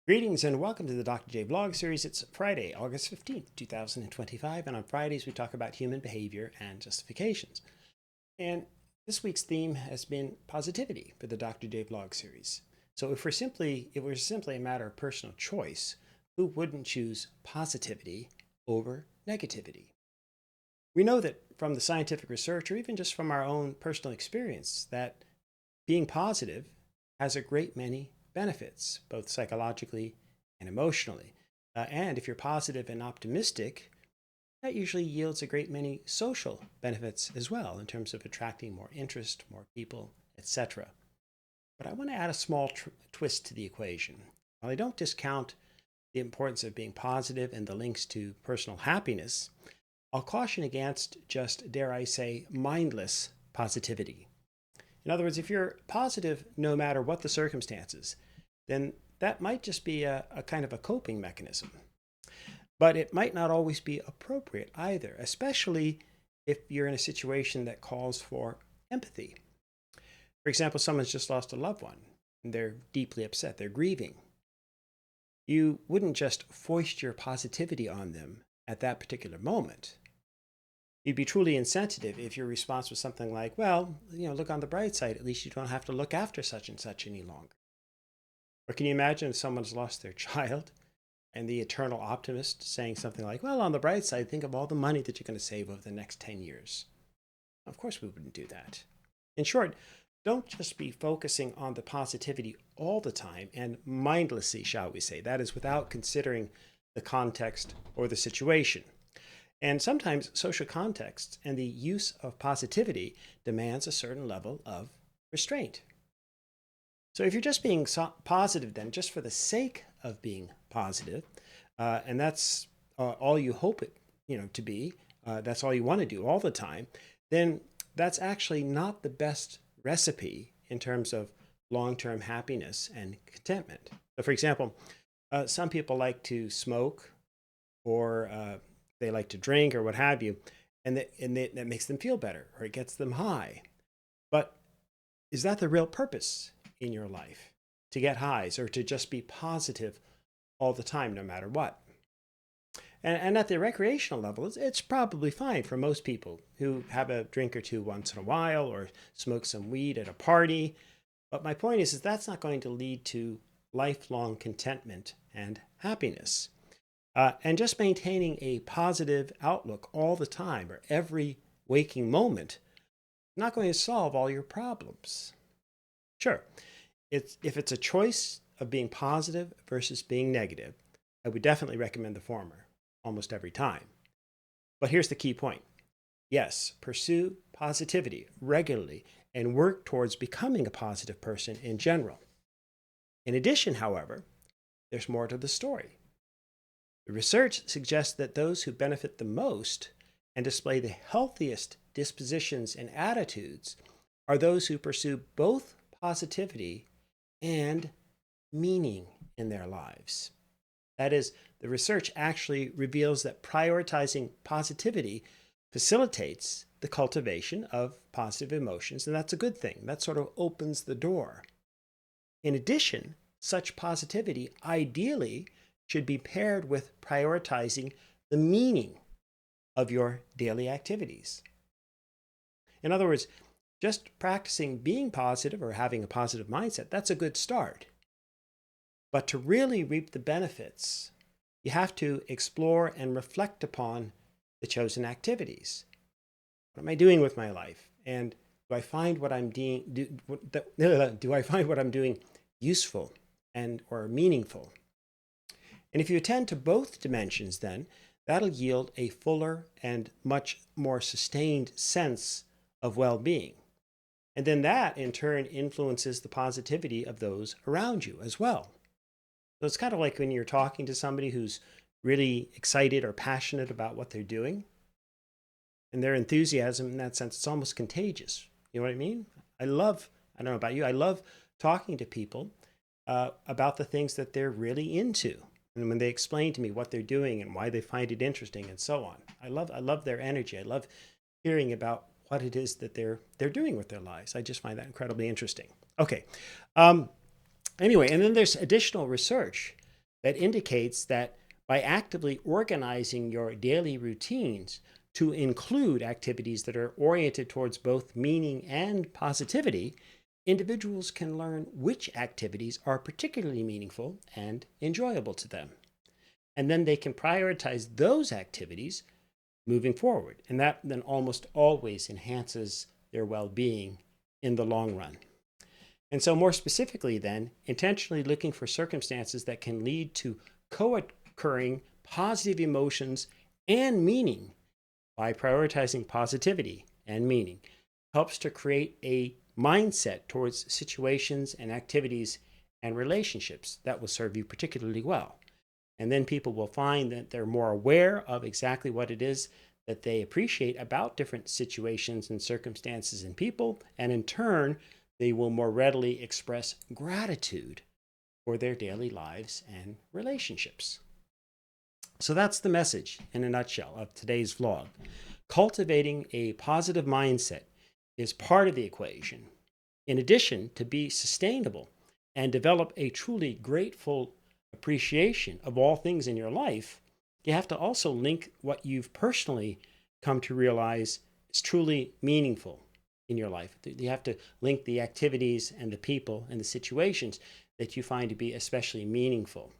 Greetings and welcome to the Dr. J Blog Series. It's Friday, August 15th, 2025, and on Fridays we talk about human behavior and justifications. And this week's theme has been positivity for the Dr. J Blog Series. So if it were simply a matter of personal choice, who wouldn't choose positivity over negativity? We know that from the scientific research or even just from our own personal experience that being positive has a great many benefits, both psychologically and emotionally. And if you're positive and optimistic, that usually yields a great many social benefits as well in terms of attracting more interest, more people, etc. But I want to add a small twist to the equation. While I don't discount the importance of being positive and the links to personal happiness, I'll caution against just, dare I say, mindless positivity. In other words, if you're positive no matter what the circumstances, then that might just be a kind of a coping mechanism. But it might not always be appropriate either, especially if you're in a situation that calls for empathy. For example, someone's just lost a loved one and they're deeply upset, they're grieving. You wouldn't just foist your positivity on them at that particular moment. You'd be truly insensitive if your response was something like, well, look on the bright side, at least you don't have to look after such and such any longer. Or can you imagine if someone's lost their child and the eternal optimist saying something like, well, on the bright side, think of all the money that you're going to save over the next 10 years. Of course, we wouldn't do that. In short, don't just be focusing on the positivity all the time and mindlessly, shall we say. That is without considering the context or the situation. And sometimes social context and the use of positivity demands a certain level of restraint. So if you're just being positive then, just for the sake of being positive, and that's all you hope it to be, that's all you want to do all the time, then that's actually not the best recipe in terms of long-term happiness and contentment. So for example, some people like to smoke or they like to drink or what have you, and that makes them feel better or it gets them high. But is that the real purpose in your life? To get highs or to just be positive all the time, no matter what? And at the recreational level, it's probably fine for most people who have a drink or two once in a while or smoke some weed at a party. But my point is that's not going to lead to lifelong contentment and happiness. And just maintaining a positive outlook all the time or every waking moment is not going to solve all your problems. Sure, if it's a choice of being positive versus being negative, I would definitely recommend the former almost every time. But here's the key point. Yes, pursue positivity regularly and work towards becoming a positive person in general. In addition, however, there's more to the story. The research suggests that those who benefit the most and display the healthiest dispositions and attitudes are those who pursue both positivity and meaning in their lives. That is, the research actually reveals that prioritizing positivity facilitates the cultivation of positive emotions, and that's a good thing. That sort of opens the door. In addition, such positivity ideally should be paired with prioritizing the meaning of your daily activities. In other words, just practicing being positive or having a positive mindset, that's a good start. But to really reap the benefits, you have to explore and reflect upon the chosen activities. What am I doing with my life? And do I find what I'm doing useful and or meaningful? And if you attend to both dimensions, then that'll yield a fuller and much more sustained sense of well-being. And then that in turn influences the positivity of those around you as well. So it's kind of like when you're talking to somebody who's really excited or passionate about what they're doing, and their enthusiasm in that sense, it's almost contagious. You know what I mean? I don't know about you, I love talking to people about the things that they're really into. And when they explain to me what they're doing and why they find it interesting and so on, I love their energy. I love hearing about what it is that they're doing with their lives. I just find that incredibly interesting. Okay. Anyway, and then there's additional research that indicates that by actively organizing your daily routines to include activities that are oriented towards both meaning and positivity, individuals can learn which activities are particularly meaningful and enjoyable to them. And then they can prioritize those activities moving forward. And that then almost always enhances their well-being in the long run. And so more specifically then, intentionally looking for circumstances that can lead to co-occurring positive emotions and meaning by prioritizing positivity and meaning helps to create a mindset towards situations and activities and relationships that will serve you particularly well. And then people will find that they're more aware of exactly what it is that they appreciate about different situations and circumstances and people, and in turn, they will more readily express gratitude for their daily lives and relationships. So that's the message in a nutshell of today's vlog. Cultivating a positive mindset is part of the equation. In addition, to be sustainable and develop a truly grateful appreciation of all things in your life, you have to also link what you've personally come to realize is truly meaningful in your life. You have to link the activities and the people and the situations that you find to be especially meaningful.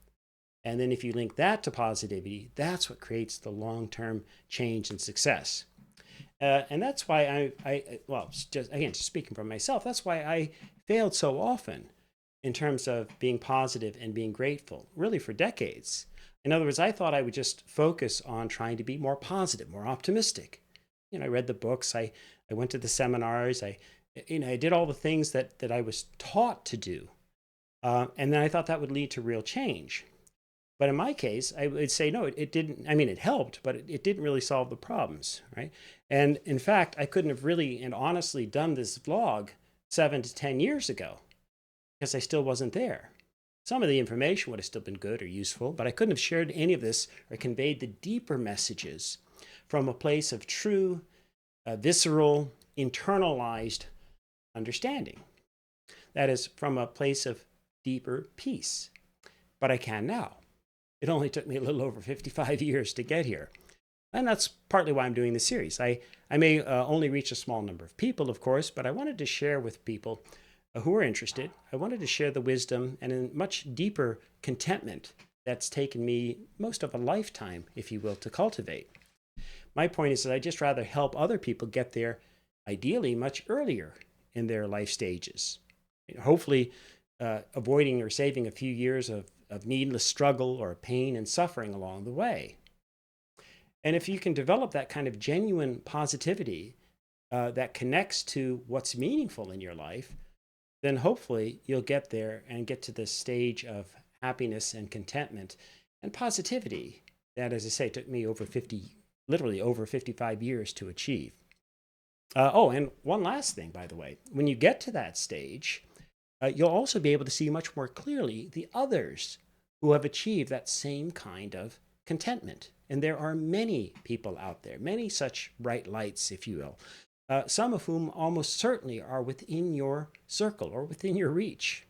And then if you link that to positivity, that's what creates the long-term change and success. And that's why just speaking for myself, that's why I failed so often in terms of being positive and being grateful, really for decades. In other words, I thought I would just focus on trying to be more positive, more optimistic. I read the books, I went to the seminars, I did all the things that I was taught to do. And then I thought that would lead to real change. But in my case, I would say, no, it didn't. I mean, it helped, but it didn't really solve the problems, right? And in fact, I couldn't have really and honestly done this vlog 7 to 10 years ago because I still wasn't there. Some of the information would have still been good or useful, but I couldn't have shared any of this or conveyed the deeper messages from a place of true, visceral, internalized understanding. That is, from a place of deeper peace. But I can now. It only took me a little over 55 years to get here. And that's partly why I'm doing this series. I may only reach a small number of people, of course, but I wanted to share with people who are interested. I wanted to share the wisdom and a much deeper contentment that's taken me most of a lifetime, if you will, to cultivate. My point is that I'd just rather help other people get there, ideally much earlier in their life stages. Hopefully, avoiding or saving a few years of needless struggle or pain and suffering along the way. And if you can develop that kind of genuine positivity that connects to what's meaningful in your life, then hopefully you'll get there and get to this stage of happiness and contentment and positivity that, as I say, took me literally over 55 years to achieve. And one last thing, by the way, when you get to that stage, you'll also be able to see much more clearly the others who have achieved that same kind of contentment. And there are many people out there, many such bright lights, if you will, some of whom almost certainly are within your circle or within your reach.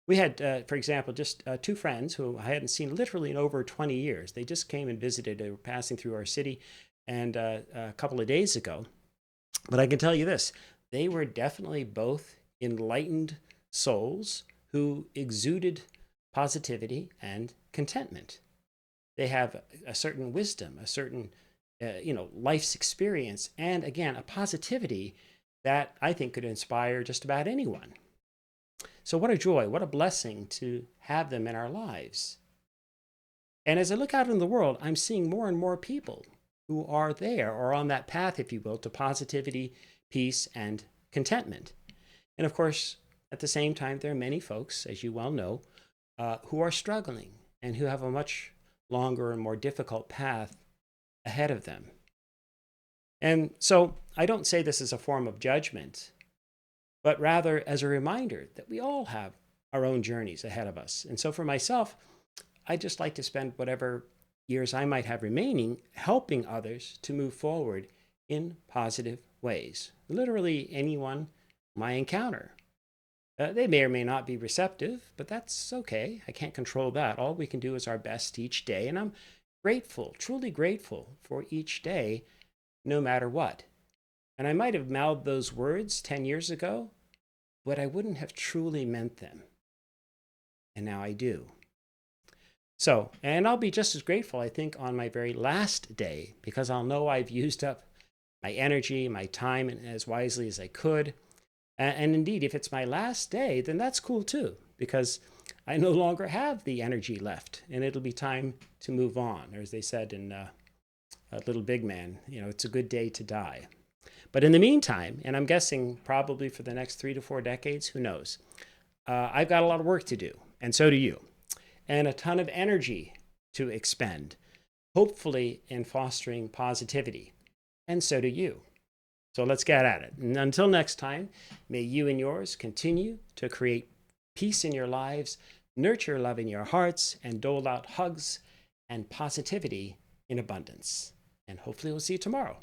We had, for example, just two friends who I hadn't seen literally in over 20 years. They just came and visited. They were passing through our city and a couple of days ago. But I can tell you this, they were definitely both enlightened souls who exuded positivity and contentment. They have a certain wisdom, a certain life's experience, and again, a positivity that I think could inspire just about anyone. So what a joy, what a blessing to have them in our lives. And as I look out in the world, I'm seeing more and more people who are there or on that path, if you will, to positivity, peace, and contentment. And of course, at the same time, there are many folks, as you well know, who are struggling and who have a much longer and more difficult path ahead of them. And so I don't say this as a form of judgment, but rather as a reminder that we all have our own journeys ahead of us. And so for myself, I just like to spend whatever years I might have remaining helping others to move forward in positive ways. Literally anyone I encounter. They may or may not be receptive, but that's okay. I can't control that. All we can do is our best each day. And I'm grateful, truly grateful for each day, no matter what. And I might have mouthed those words 10 years ago, but I wouldn't have truly meant them. And now I do. So, and I'll be just as grateful, I think, on my very last day, because I'll know I've used up my energy, my time as wisely as I could. And indeed, if it's my last day, then that's cool too, because I no longer have the energy left, and it'll be time to move on. Or as they said in Little Big Man, it's a good day to die. But in the meantime, and I'm guessing probably for the next 3 to 4 decades, who knows, I've got a lot of work to do, and so do you, and a ton of energy to expend, hopefully in fostering positivity, and so do you. So let's get at it. And until next time, may you and yours continue to create peace in your lives, nurture love in your hearts, and dole out hugs and positivity in abundance. And hopefully we'll see you tomorrow.